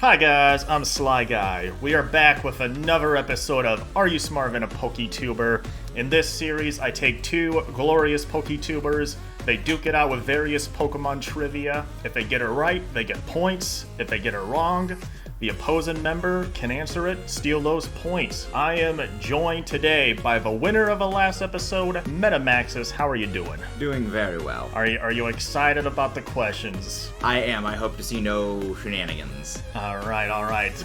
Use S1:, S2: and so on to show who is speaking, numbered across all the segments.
S1: Hi guys, I'm Sly Guy. We are back with another episode of Are You Smarter Than a Poketuber? In this series, I take two glorious Poketubers. They duke it out with various Pokemon trivia. If they get it right, they get points. If they get it wrong, the opposing member can answer it, steal those points. I am joined today by the winner of the last episode, Maxis. How are you doing?
S2: Doing very well.
S1: Are you excited about the questions?
S2: I am. I hope to see no shenanigans.
S1: All right.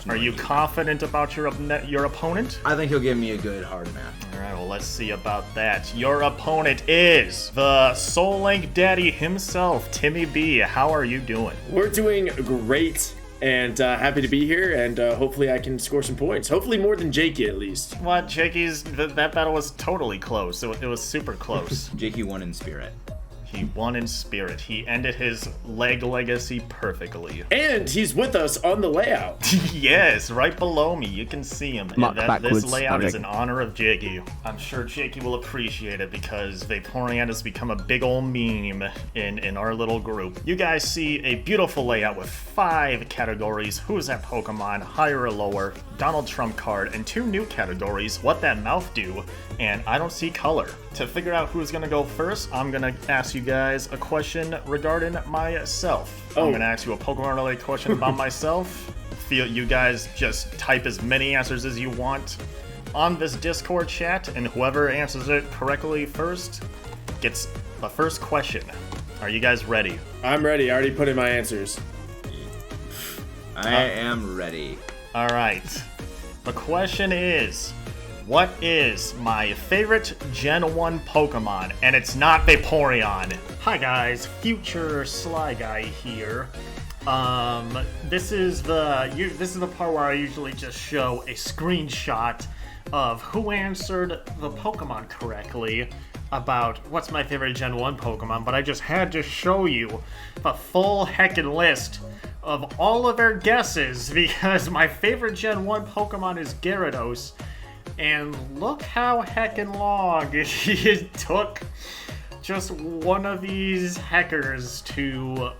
S1: Are you confident about your opponent?
S2: I think he'll give me a good hard match.
S1: All right, well, let's see about that. Your opponent is the Soul Link Daddy himself, Timmy B. How are you doing?
S3: We're doing great. And happy to be here, and hopefully I can score some points. Hopefully more than Jakey, at least.
S1: What? Jakey's... that battle was totally close. It was super close.
S2: Jakey won in spirit.
S1: He won in spirit. He ended his leg legacy perfectly.
S3: And he's with us on the layout.
S1: Yes, right below me. You can see him. This layout is in honor of Jakey. I'm sure Jakey will appreciate it because Vaporeon has become a big old meme in our little group. You guys see a beautiful layout with 5 categories. Who's that Pokemon? Higher or lower? Donald Trump card. And 2 new categories. What that mouth do? And I don't see color. To figure out who's gonna go first, I'm gonna ask you guys a question regarding myself. I'm gonna ask you a Pokemon-related question about myself. You guys just type as many answers as you want on this Discord chat, and whoever answers it correctly first gets the first question. Are you guys ready?
S3: I'm ready. I already put in my answers.
S2: I am ready.
S1: All right. The question is, what is my favorite Gen 1 Pokemon? And it's not Vaporeon. Hi guys, future Sly Guy here. This is the part where I usually just show a screenshot of who answered the Pokemon correctly about what's my favorite Gen 1 Pokemon, but I just had to show you the full heckin' list of all of their guesses because my favorite Gen 1 Pokemon is Gyarados. And look how heckin' long it took just one of these hackers to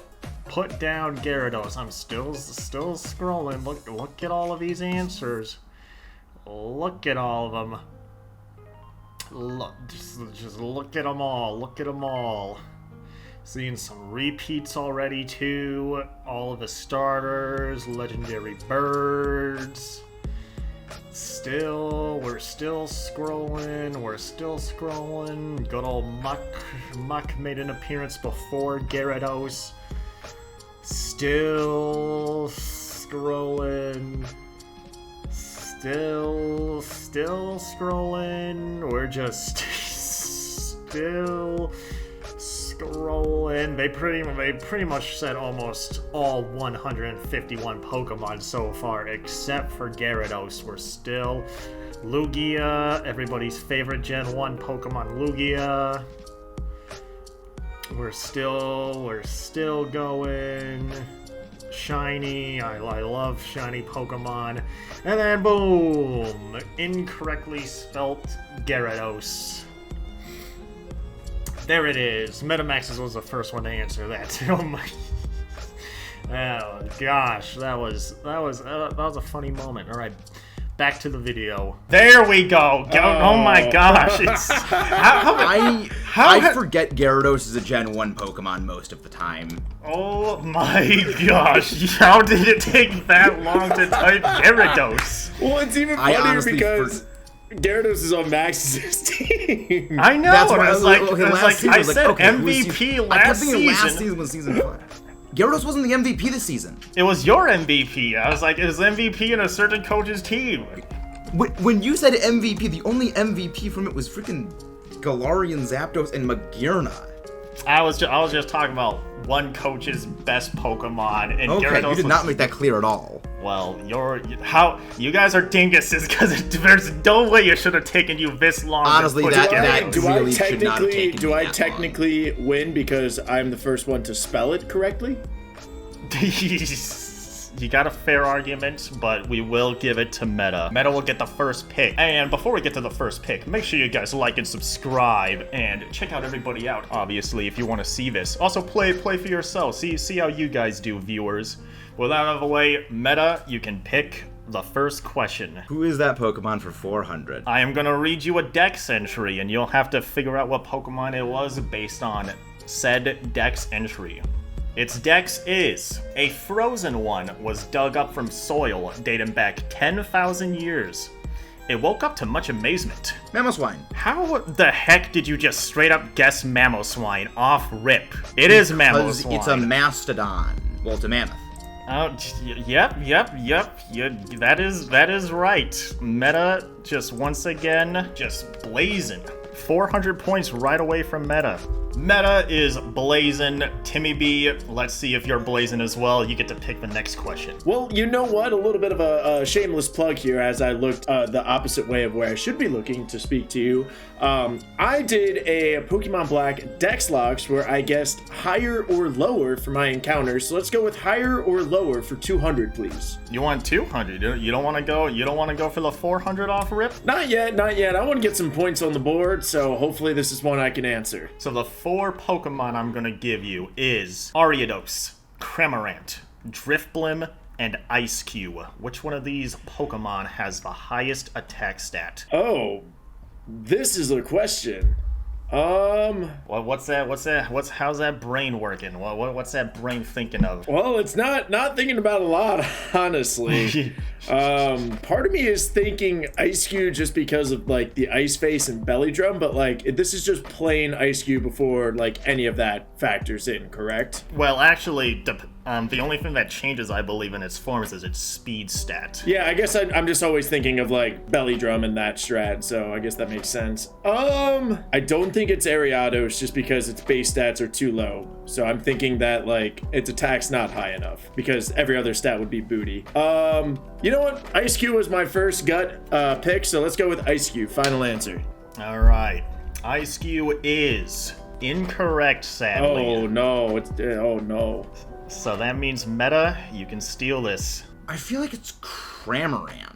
S1: put down Gyarados. I'm still scrolling. Look at all of these answers. Look at all of them. Look, just look at them all. Look at them all. Seeing some repeats already too. All of the starters, legendary birds. We're still scrolling. Good old Muck made an appearance before Gyarados. Still scrolling. Still scrolling. We're just still scrolling. They pretty much said almost all 151 Pokemon so far, except for Gyarados. We're still Lugia, everybody's favorite Gen 1 Pokemon, Lugia. We're still going. Shiny, I love shiny Pokemon. And then boom! Incorrectly spelt Gyarados. There it is. Maxis was the first one to answer that. Oh my! Oh gosh, that was a funny moment. All right, back to the video. There we go. Oh my gosh! It's
S2: I forget Gyarados is a Gen 1 Pokemon most of the time.
S1: Oh my gosh! How did it take that long to type Gyarados?
S3: Well, it's even funnier because Gyarados is on Max's team.
S1: I know.
S2: That's what
S1: I was like, I said
S2: okay,
S1: MVP last season.
S2: Last season was season 5. Gyarados wasn't the MVP this season.
S1: It was your MVP. I was like, it was MVP in a certain coach's team.
S2: When you said MVP, the only MVP from it was freaking Galarian, Zapdos, and Magearna.
S1: I was just talking about one coach's best Pokemon, and
S2: okay,
S1: Gyarados
S2: you did not make that clear at all.
S1: Well, you guys are dinguses because there's no way it should have taken you this long.
S2: Honestly, that
S3: do
S2: really
S3: I
S2: should not have taken
S3: do I
S2: that
S3: technically win because I'm the first one to spell it correctly?
S1: You got a fair argument, but we will give it to Meta. Meta will get the first pick. And before we get to the first pick, make sure you guys like and subscribe and check out everybody out, obviously, if you want to see this. Also, play for yourself. See how you guys do, viewers. With that out of the way, Meta, you can pick the first question.
S2: Who is that Pokemon for 400?
S1: I am gonna read you a dex entry, and you'll have to figure out what Pokemon it was based on said dex entry. Its dex is: a frozen one was dug up from soil dating back 10,000 years. It woke up to much amazement.
S2: Mamoswine.
S1: How the heck did you just straight up guess Mamoswine off rip? It is
S2: Because
S1: Mamoswine.
S2: it's a mastodon. Well, it's a mammoth.
S1: Oh, yep. That is right. Meta just once again just blazing. 400 points right away from Meta. Meta is blazing. Timmy B, let's see if you're blazing as well. You get to pick the next question.
S3: Well, you know what? A little bit of a shameless plug here as I looked the opposite way of where I should be looking to speak to you. I did a Pokemon Black Dex Locks where I guessed higher or lower for my encounters. So let's go with higher or lower for 200, please.
S1: You want 200? You don't want to go for the 400 off rip?
S3: Not yet. I want to get some points on the board, so hopefully this is one I can answer.
S1: So the 4 Pokemon I'm gonna give you is Ariados, Cramorant, Drifblim, and Ice-Q. Which one of these Pokemon has the highest attack stat?
S3: Oh, this is a question.
S1: Well, how's that brain working? What's that brain thinking of?
S3: Well, it's not thinking about a lot, honestly. Part of me is thinking Ice Cube just because of like the Ice Face and Belly Drum, but like this is just plain Ice Cube before like any of that factors in, correct?
S1: Well, actually, the only thing that changes, I believe, in its forms is its speed stat.
S3: Yeah, I guess I'm just always thinking of like Belly Drum and that strat, so I guess that makes sense. I don't think it's Ariados just because its base stats are too low. So I'm thinking that like its attack's not high enough because every other stat would be booty. You know what? Ice Cube was my first gut pick, so let's go with Ice Cube. Final answer.
S1: All right, Ice-Q is incorrect, sadly.
S3: Oh no! Oh no!
S1: So that means Meta, you can steal this.
S2: I feel like it's Cramorant.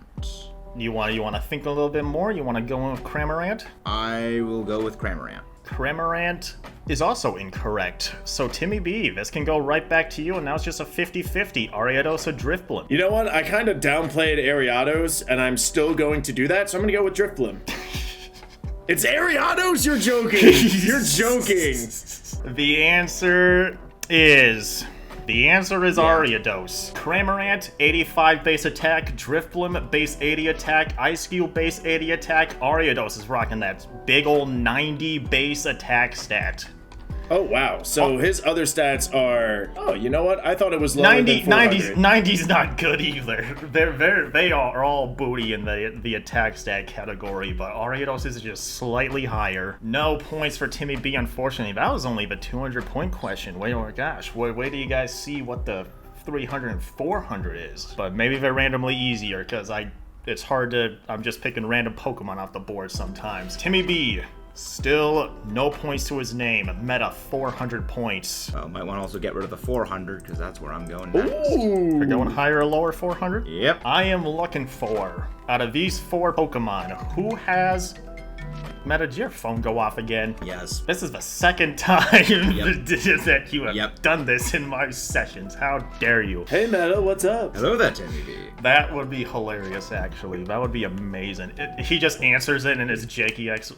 S1: You want to think a little bit more? You want to go in with Cramorant?
S2: I will go with Cramorant.
S1: Cramorant is also incorrect. So Timmy B, this can go right back to you, and now it's just a 50-50 Ariados or Drifblim.
S3: You know what? I kind of downplayed Ariados, and I'm still going to do that, so I'm going to go with Drifblim. It's Ariados! You're joking! You're joking!
S1: The answer is Ariados. Cramorant, 85 base attack. Drifblim, base 80 attack. Ice-Cube, base 80 attack. Ariados is rocking that big old 90 base attack stat.
S3: Oh, wow. So his other stats are... Oh, you know what? I thought it was lower than 400.
S1: 90's not good either. They are all booty in the attack stat category, but Ariados is just slightly higher. No points for Timmy B, unfortunately. That was only the 200-point question. Wait, oh my gosh. Wait do you guys see what the 300 and 400 is? But maybe they're randomly easier, because it's hard to... I'm just picking random Pokemon off the board sometimes. Timmy B, still no points to his name. Meta 400 points.
S2: Well, might want to also get rid of the 400 because that's where I'm going next.
S3: Ooh!
S1: We're going higher or lower 400?
S2: Yep.
S1: I am looking for, out of these 4 Pokemon, who has... Meta, did your phone go off again?
S2: Yes.
S1: This is the second time that you have done this in my sessions. How dare you?
S3: Hey, Meta, what's up?
S2: Hello there, Timmy B.
S1: That would be hilarious, actually. That would be amazing. He just answers it and it's Jakey. It's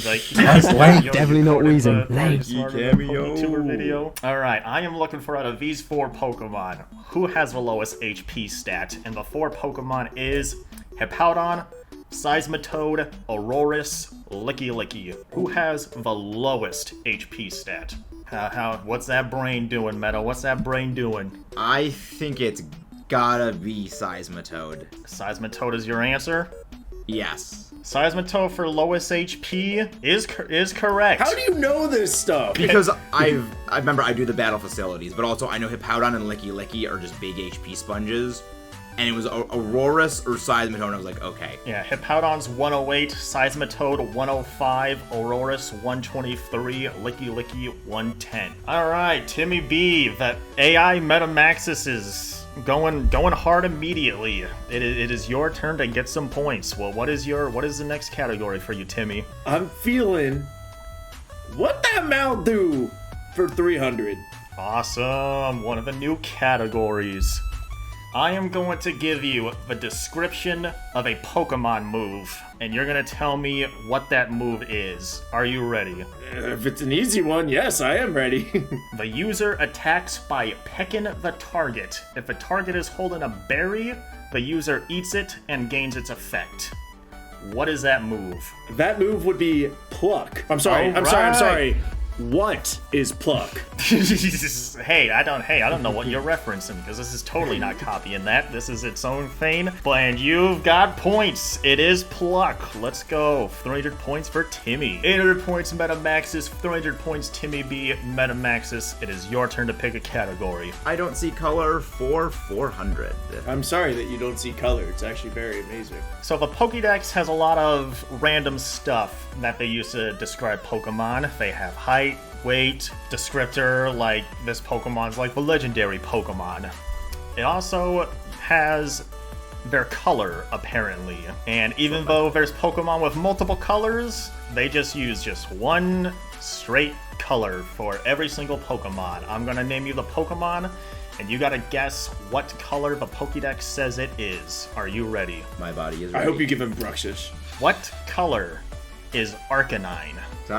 S1: like,
S4: That's lame. Definitely not
S1: recorded
S4: reason.
S1: the
S4: Lame.
S1: Poketuber video. Alright, I am looking for, out of these 4 Pokemon, who has the lowest HP stat. And the 4 Pokemon is Hippowdon, Seismitoad, Aurorus, Licky. Who has the lowest HP stat? What's that brain doing, Meta? What's that brain doing?
S2: I think it's gotta be Seismitoad.
S1: Seismitoad is your answer?
S2: Yes.
S1: Seismitoad for lowest HP is correct.
S3: How do you know this stuff?
S2: Because I remember I do the battle facilities, but also I know Hippowdon and Licky are just big HP sponges. And it was Aurorus or Seismitoad, and I was like, okay.
S1: Yeah, Hippowdon's 108, Seismitoad 105, Aurorus 123, Licky 110. Alright, Timmy B, that AI Meta Maxis is going hard immediately. It is your turn to get some points. Well, what is the next category for you, Timmy?
S3: I'm feeling what that mount do for 300.
S1: Awesome. One of the new categories. I am going to give you the description of a Pokemon move, and you're going to tell me what that move is. Are you ready?
S3: If it's an easy one, yes, I am ready.
S1: The user attacks by pecking the target. If the target is holding a berry, the user eats it and gains its effect. What is that move?
S3: That move would be Pluck. I'm sorry. What is Pluck?
S1: Hey, I don't know what you're referencing, because this is totally not copying that. This is its own thing. And you've got points. It is Pluck. Let's go. 300 points for Timmy. 800 points Meta Maxis. 300 points Timmy B. Meta Maxis. It is your turn to pick a category.
S2: I don't see color for 400.
S3: I'm sorry that you don't see color. It's actually very amazing.
S1: So the Pokédex has a lot of random stuff that they use to describe Pokemon. They have height, weight, descriptor, like this Pokemon's like the legendary Pokemon. It also has their color, apparently. And even though there's Pokemon with multiple colors, they just use just one straight color for every single Pokemon. I'm gonna name you the Pokemon, and you gotta guess what color the Pokédex says it is. Are you ready?
S2: My body is ready.
S3: I hope you give him Bruxish.
S1: What color is Arcanine?
S2: So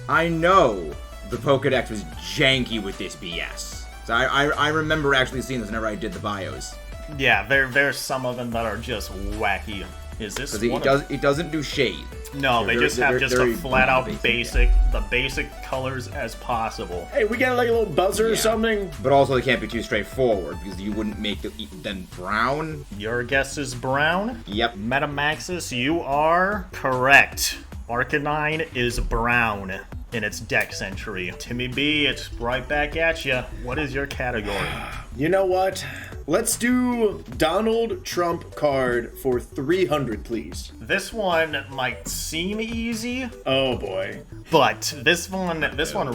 S2: I know the Pokedex was janky with this BS. So I remember actually seeing this whenever I did the bios.
S1: Yeah, there's some of them that are just wacky. Is this
S2: Because it doesn't do shade.
S1: No, they just have just a flat out basic, the basic colors as possible.
S3: Hey, we got like a little buzzer or something?
S2: But also they can't be too straightforward, because you wouldn't make them brown.
S1: Your guess is brown?
S2: Yep.
S1: Metamaxis, you are correct. Arcanine is brown in its dex entry. Timmy B, it's right back at you. What is your category?
S3: You know what? Let's do Donald Trump card for 300, please.
S1: This one might seem easy.
S3: Oh boy.
S1: But this one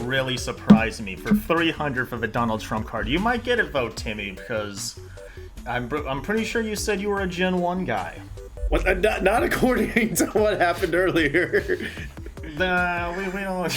S1: really surprised me. For 300 for the Donald Trump card. You might get it though, Timmy, because I'm pretty sure you said you were a Gen 1 guy.
S3: What? Not according to what happened earlier.
S1: We don't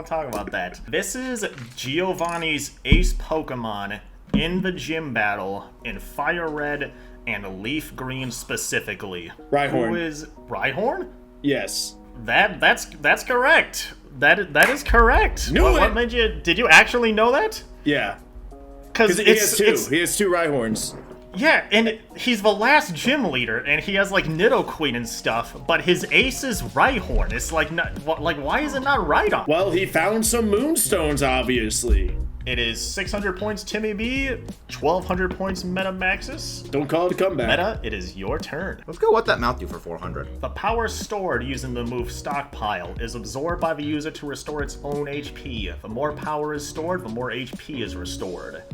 S1: talk about that. This is Giovanni's ace Pokemon in the gym battle in Fire Red and Leaf Green specifically.
S3: Rhyhorn.
S1: Who is Rhyhorn?
S3: Yes.
S1: That's correct. That is correct. What made you? Did you actually know that?
S3: Yeah.
S1: Because
S3: he has two. He has two Rhyhorns.
S1: Yeah, and he's the last gym leader, and he has like Nidoqueen and stuff. But his ace is Rhyhorn. It's like why is it not Rhydon?
S3: Well, he found some Moonstones, obviously.
S1: It is 600 points, Timmy B. 1,200 points, Meta Maxis.
S3: Don't call it a comeback.
S1: Meta, it is your turn.
S2: Let's go what that mount do for 400.
S1: The power stored using the move Stockpile is absorbed by the user to restore its own HP. The more power is stored, the more HP is restored.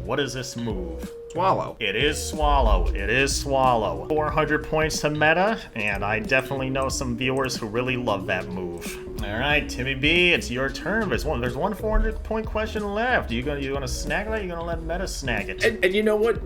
S1: What is this move?
S2: Swallow.
S1: It is Swallow. It is Swallow. 400 points to Meta, and I definitely know some viewers who really love that move. All right, Timmy B, it's your turn. There's one 400-point question left. You gonna snag that? You gonna let Meta snag it?
S3: And you know what?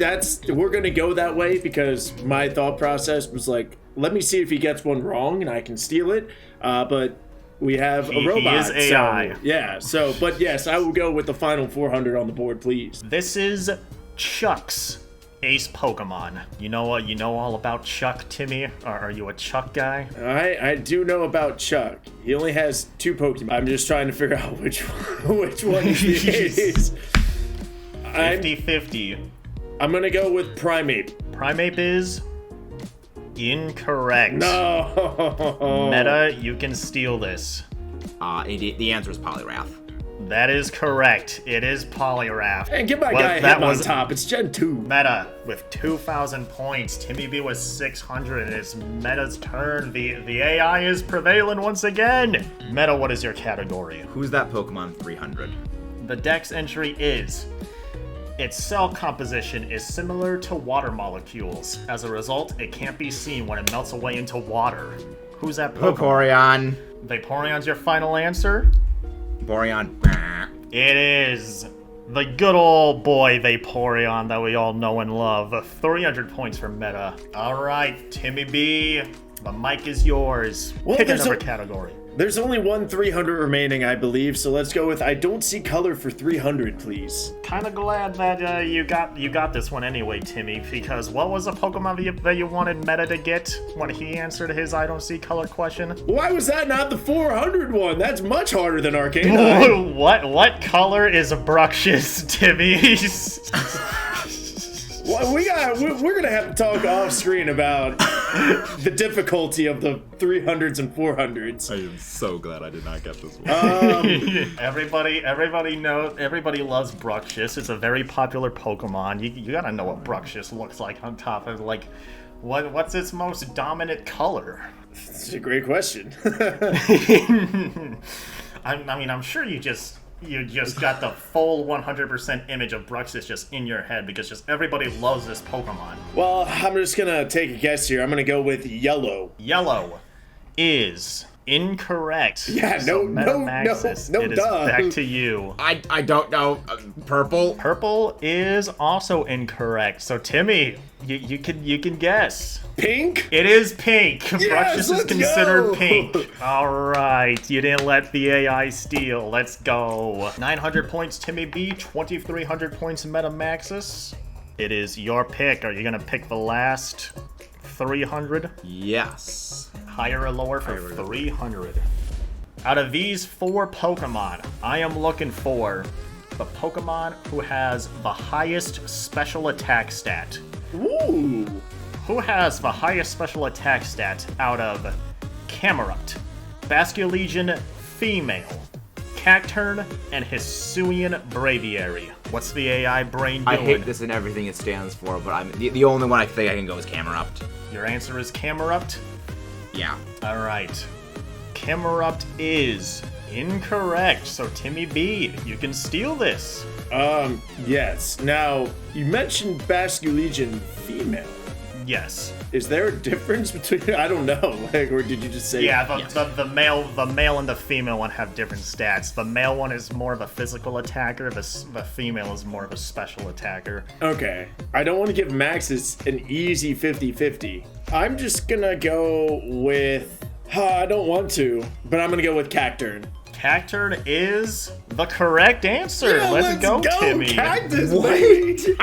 S3: We're gonna go that way because my thought process was like, let me see if he gets one wrong and I can steal it. But we have a robot.
S1: He is AI.
S3: So, yeah. So, but yes, I will go with the final 400 on the board, please.
S1: This is Chuck's ace Pokemon. You know what? You know all about Chuck, Timmy? Are you a Chuck guy?
S3: I do know about Chuck. He only has two Pokemon. I'm just trying to figure out which one he is.
S1: 50-50.
S3: I'm gonna go with Primeape.
S1: Primeape is incorrect.
S3: No.
S1: Meta, you can steal this.
S2: The answer is Poliwrath.
S1: That is correct. It is Poliwrath.
S3: And get my guy hit on top. It's Gen 2.
S1: Meta with 2,000 points. Timmy B was 600. It's Meta's turn. The AI is prevailing once again. Meta, what is your category?
S2: Who's that Pokemon 300?
S1: The dex entry is: its cell composition is similar to water molecules. As a result, it can't be seen when it melts away into water. Who's that Pokemon?
S2: Vaporeon.
S1: Vaporeon's your final answer?
S2: Vaporeon.
S1: It is The good old boy Vaporeon that we all know and love. 300 points for meta. Alright, Timmy B, the mic is yours.
S3: Well,
S1: Pick another category.
S3: There's only one 300 remaining, I believe, so let's go with I don't see color for 300, please.
S1: Kinda glad that you got this one anyway, Timmy, because what was the Pokemon that you wanted Meta to get when he answered his I don't see color question?
S3: Why was that not the 400 one? That's much harder than Arcanine.
S1: What color is Bruxious, Timmy?
S3: Well, we're gonna have to talk off screen about the difficulty of the 300s and 400s.
S2: I am so glad I did not get this one.
S1: Everybody loves Bruxious. It's a very popular Pokemon. You gotta know what Bruxious looks like on top of, like, what's its most dominant color?
S3: That's a great question.
S1: I'm sure you just got the full 100% image of Bruxious just in your head because just everybody loves this Pokemon.
S3: Well, I'm just gonna take a guess here. I'm gonna go with yellow.
S1: Yellow is incorrect.
S3: Yeah,
S1: Maxis,
S3: no,
S1: it is
S3: duh.
S1: back to you.
S2: I don't know. Purple?
S1: Purple is also incorrect. So Timmy, you can guess.
S3: Pink?
S1: It is pink.
S3: Yes,
S1: Bruxious is
S3: let's
S1: considered
S3: go.
S1: pink. All right, you didn't let the AI steal. Let's go. 900 points, Timmy B. 2,300 points, Meta Maxis. It is your pick. Are you gonna pick the last 300?
S2: Yes.
S1: Higher or lower for 300? Out of these 4 Pokemon, I am looking for the Pokemon who has the highest special attack stat.
S3: Ooh.
S1: Who has the highest special attack stat out of Camerupt, Basculegion Female, Cacturn, and Hisuian Braviary? What's the AI brain doing?
S2: I hate this and everything it stands for, but I'm the only one I think I can go is Camerupt.
S1: Your answer is Camerupt?
S2: Yeah.
S1: Alright. Camerupt is incorrect, so Timmy B, you can steal this.
S3: Yes. Now, you mentioned Basculegion female.
S1: Yes.
S3: Is there a difference between, I don't know, like, or did you just say?
S1: Yeah,
S2: Yes.
S1: the male and the female one have different stats. The male one is more of a physical attacker, the female is more of a special attacker.
S3: Okay. I don't want to give Maxis an easy 50-50. I'm just gonna go with, I don't want to, but I'm gonna go with Cacturn.
S1: Cacturn is the correct answer.
S3: Yeah,
S1: let's go, Timmy.
S3: Cactus, baby.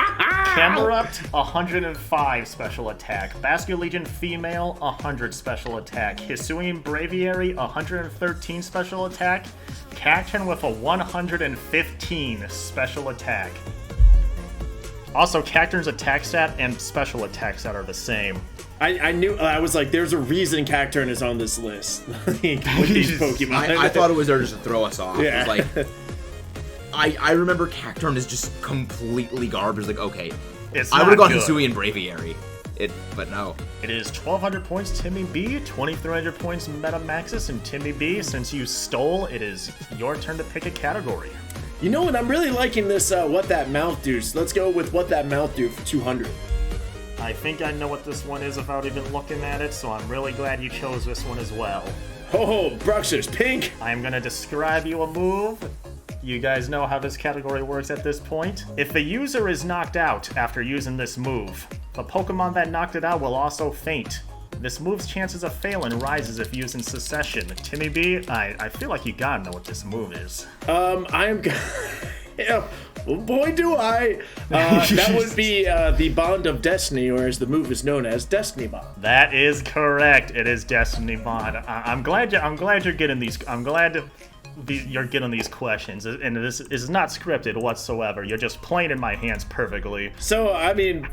S1: Camerupt, 105 special attack. Basculegion Female, 100 special attack. Hisuian Braviary, 113 special attack. Cacturn with a 115 special attack. Also, Cacturn's attack stat and special attack stat are the same.
S3: I knew, I was like, there's a reason Cacturn is on this list with these Pokemon.
S2: I thought it was there just to throw us off.
S3: Yeah.
S2: It was like, I remember Cacturn is just completely garbage. Like, okay,
S1: It's
S2: I
S1: not
S2: would have gone
S1: good.
S2: Hisuian Braviary. But no.
S1: It is 1,200 points, Timmy B. 2,300 points, Meta Maxis. And Timmy B, since you stole, it is your turn to pick a category.
S3: You know what? I'm really liking this. What That Mouth Do. So let's go with What That Mouth Do for 200.
S1: I think I know what this one is without even looking at it, so I'm really glad you chose this one as well.
S3: Oh, Bruxious, pink.
S1: I am going to describe you a move. You guys know how this category works at this point. If the user is knocked out after using this move, the Pokemon that knocked it out will also faint. This move's chances of failing rises if used in succession. Timmy B, I feel like you gotta know what this move is.
S3: I'm. Yeah, well, boy, do I. That would be the Bond of Destiny, or as the move is known as, Destiny Bond.
S1: That is correct. It is Destiny Bond. I'm glad you're getting these. I'm glad you're getting these questions, and this is not scripted whatsoever. You're just playing in my hands perfectly.
S3: So I mean,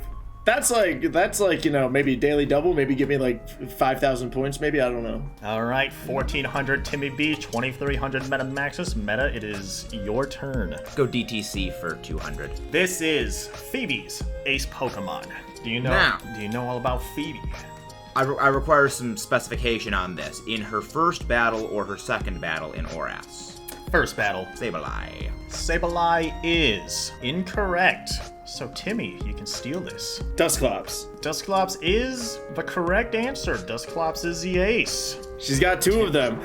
S3: that's like you know, maybe daily double, maybe give me like 5,000 points, maybe, I don't know.
S1: All right, 1,400 Timmy B, 2,300 Meta Maxis. Meta, it is your turn.
S2: Go DTC for 200.
S1: This is Phoebe's ace Pokemon. Do you know?
S2: Now.
S1: Do you know all about Phoebe?
S2: I require some specification on this. In her first battle or her second battle in Oras.
S1: First battle.
S2: Sableye.
S1: Sableye is incorrect. So Timmy, you can steal this.
S3: Dusclops.
S1: Dusclops is the correct answer. Dusclops is the ace.
S3: She's got 2 of them.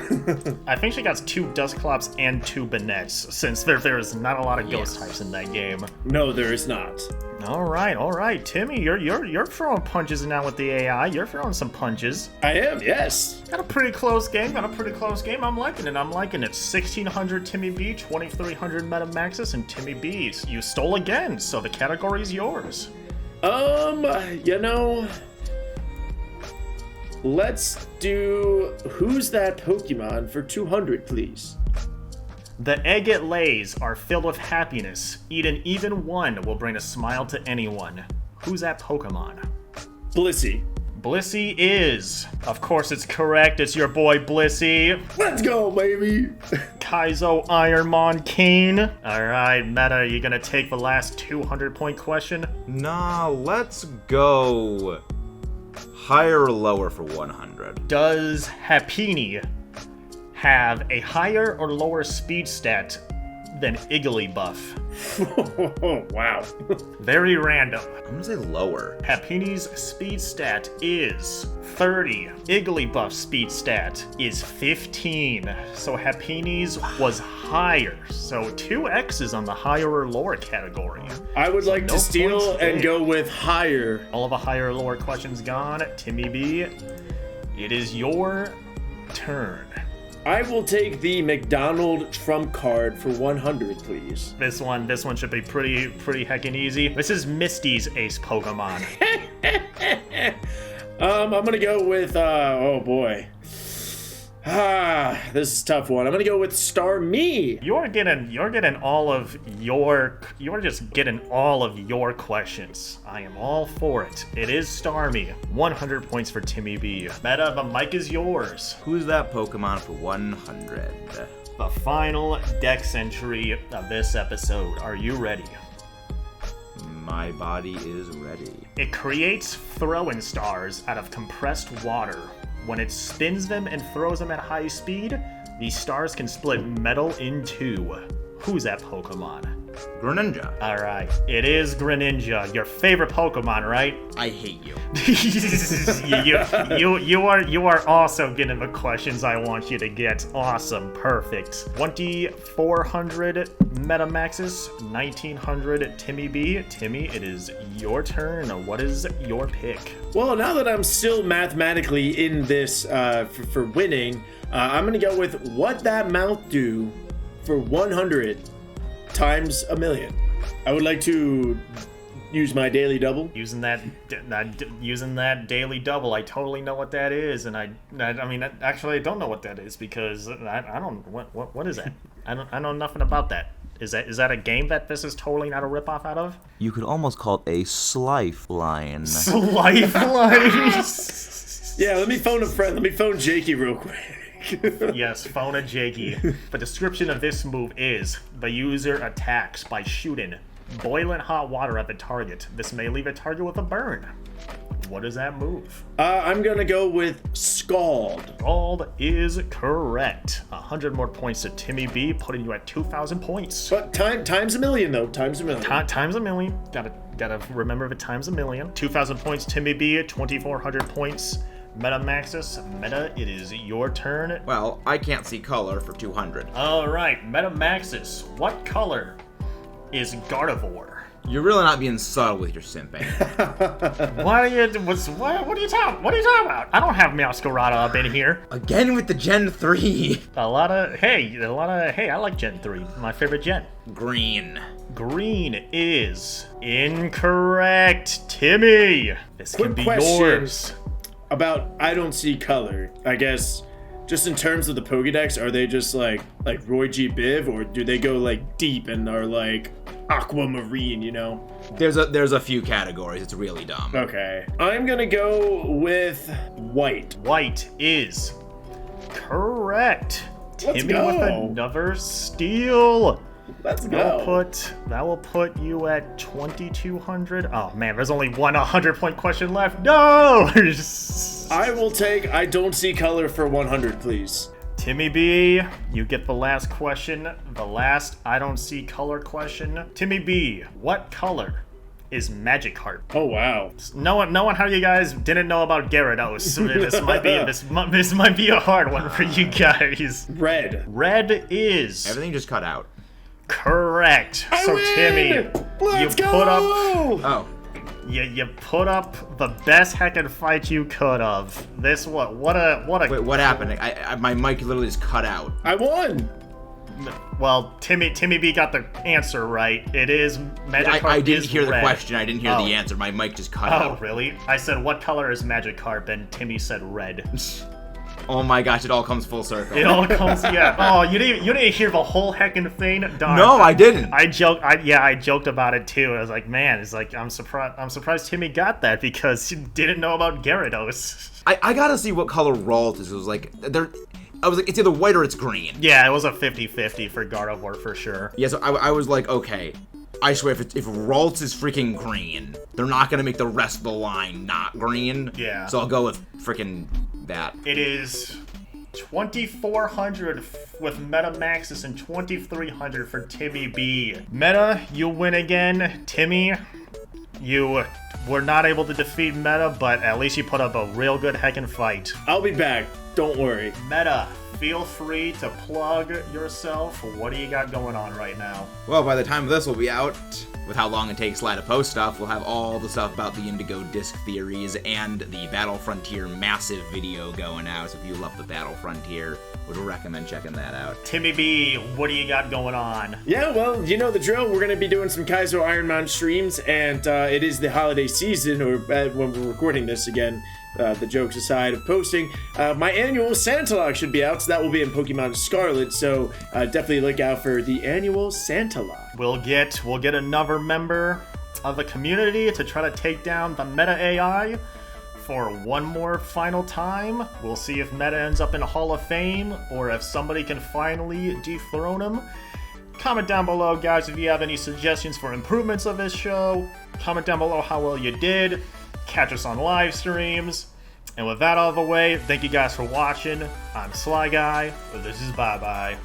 S1: I think she got 2 Dusclops and 2 Banets, since there is not a lot of ghost
S2: Yes.
S1: types in that game.
S3: No, there is not.
S1: All right, Timmy, you're throwing punches now with the AI. You're throwing some punches.
S3: I am, yes.
S1: Got a pretty close game. I'm liking it. 1600 Timmy B, 2300 Meta Maxis, and Timmy B, you stole again, so the category's yours.
S3: You know, let's do Who's That Pokemon for 200, please.
S1: The egg it lays are filled with happiness. Eating even one will bring a smile to anyone. Who's that Pokemon?
S3: Blissey.
S1: Blissey is. Of course it's correct. It's your boy Blissey.
S3: Let's go, baby.
S1: Kaizo Ironmon King. Alright, Meta, you gonna take the last 200-point question?
S2: Nah, let's go higher or lower for 100.
S1: Does Happiny have a higher or lower speed stat than Igglybuff?
S3: Wow.
S1: Very random.
S2: I'm gonna say lower.
S1: Happini's speed stat is 30. Igglybuff's speed stat is 15. So Happini's was higher. So 2 X's on the higher or lower category.
S3: I would like
S1: no
S3: to steal
S1: points
S3: and
S1: there.
S3: go with higher.
S1: All of the higher or lower questions gone. Timmy B, it is your turn.
S3: I will take the McDonald trump card for 100, please.
S1: This one should be pretty heckin' easy. This is Misty's ace Pokemon.
S3: I'm gonna go with, oh boy. This is a tough one. I'm gonna go with Starmie.
S1: You're just getting all of your questions. I am all for it. It is Starmie. 100 points for Timmy B. Meta, the mic is yours.
S2: Who's that Pokemon for 100?
S1: The final Dex entry of this episode. Are you ready?
S2: My body is ready.
S1: It creates throwing stars out of compressed water. When it spins them and throws them at high speed, these stars can split metal in 2. Who's that Pokemon?
S2: Greninja.
S1: Alright, it is Greninja, your favorite Pokemon, right?
S2: I hate you.
S1: you are also getting the questions I want you to get. Awesome, perfect. 2400 Meta Maxis, 1900 Timmy B. Timmy, it is your turn. What is your pick?
S3: Well, now that I'm still mathematically in this for winning, I'm gonna go with What That Mouth Do for 100 times a million. I would like to use my daily double.
S1: Using that daily double, I totally know what that is, and I mean, actually, I don't know what that is because I don't. What is that? I know nothing about that. Is that a game that this is totally not a ripoff out of?
S2: You could almost call it a Slifeline.
S1: Lifeline.
S3: Yeah, let me phone a friend. Let me phone Jakey real quick.
S1: Yes, phone a Jakey. The description of this move is: the user attacks by shooting boiling hot water at the target. This may leave a target with a burn. What is that move?
S3: I'm gonna go with Scald.
S1: Scald is correct. 100 more points to Timmy B, putting you at 2,000 points.
S3: But times a million though. Times a million.
S1: Times a million. Gotta remember the times a million. 2,000 points, Timmy B. 2,400 points. Meta Maxis. Meta, it is your turn.
S2: Well, I can't see color for 200.
S1: All right, Meta Maxis. What color is Gardevoir?
S2: You're really not being subtle with your simping.
S1: What are you talking about? I don't have Masquerada up in here.
S2: Again with the Gen 3.
S1: I like Gen 3. My favorite Gen.
S2: Green.
S1: Green is incorrect. Timmy, this can
S3: Quick
S1: be
S3: question.
S1: yours.
S3: About I don't see color. I guess just in terms of the Pokedex, are they just like Roy G. Biv, or do they go like deep and are like aquamarine, you know?
S2: There's a few categories. It's really dumb.
S3: Okay. I'm gonna go with white.
S1: White is correct.
S3: Let's
S1: Timmy
S3: go.
S1: with another steal.
S3: Let's
S1: That
S3: go.
S1: will put you at 2,200. Oh man, there's only one 100-point question left. No!
S3: I will take I don't see color for 100, please.
S1: Timmy B, you get the last question. The last I don't see color question. Timmy B, what color is Magikarp.
S3: Oh wow.
S1: Knowing how you guys didn't know about Gyarados, this might be a hard one for you guys.
S3: Red.
S1: Red is
S2: Everything just cut out.
S1: correct. So
S3: win!
S1: Timmy,
S3: Let's
S1: you
S3: go!
S1: put up
S2: Oh.
S1: you put up the best heckin' fight you could have. This what a
S2: Wait, what happened? My mic literally just cut out.
S3: I won.
S1: Well, Timmy B got the answer right. It is Magikarp.
S2: I didn't
S1: is
S2: hear the
S1: red.
S2: question. I didn't hear
S1: Oh.
S2: the answer. My mic just cut
S1: Oh,
S2: out.
S1: really? I said, what color is Magikarp? And Timmy said red.
S2: Oh my gosh, it all comes full circle.
S1: It all comes, yeah. Oh, you didn't hear the whole heckin' thing? Darn.
S2: No, I didn't.
S1: I joked about it too. I was like, man, it's like, I'm surprised Timmy got that because he didn't know about Gyarados.
S2: I gotta see what color Ralt is. It was like, I was like, it's either white or it's green.
S1: Yeah, it was a 50-50 for Gardevoir for sure.
S2: Yeah, so I was like, okay, I swear, if Ralts is freaking green, they're not gonna make the rest of the line not green.
S1: Yeah.
S2: So I'll go with freaking that.
S1: It is 2,400 with Meta Maxis and 2,300 for Timmy B. Meta, you win again. Timmy, you were not able to defeat Meta, but at least you put up a real good heckin' fight.
S3: I'll be back. Don't worry.
S1: Meta, feel free to plug yourself. What do you got going on right now?
S2: Well, by the time this will be out, with how long it takes Sly to post stuff, we'll have all the stuff about the Indigo Disc theories and the Battle Frontier massive video going out. So if you love the Battle Frontier, would recommend checking that out.
S1: Timmy B, what do you got going on?
S3: Yeah, well, you know the drill. We're going to be doing some Kaizo Ironman streams, and it is the holiday season, or when we're recording this again, the jokes aside of posting, my annual Santa Lock should be out, so that will be in Pokemon Scarlet, so definitely look out for the annual Santa Lock.
S1: We'll get another member of the community to try to take down the Meta AI for one more final time. We'll see if Meta ends up in a Hall of Fame or if somebody can finally dethrone him. Comment down below, guys, if you have any suggestions for improvements of this show. Comment down below how well you did. Catch us on live streams. And with that out of the way, thank you guys for watching. I'm Sly Guy. This is Bye Bye.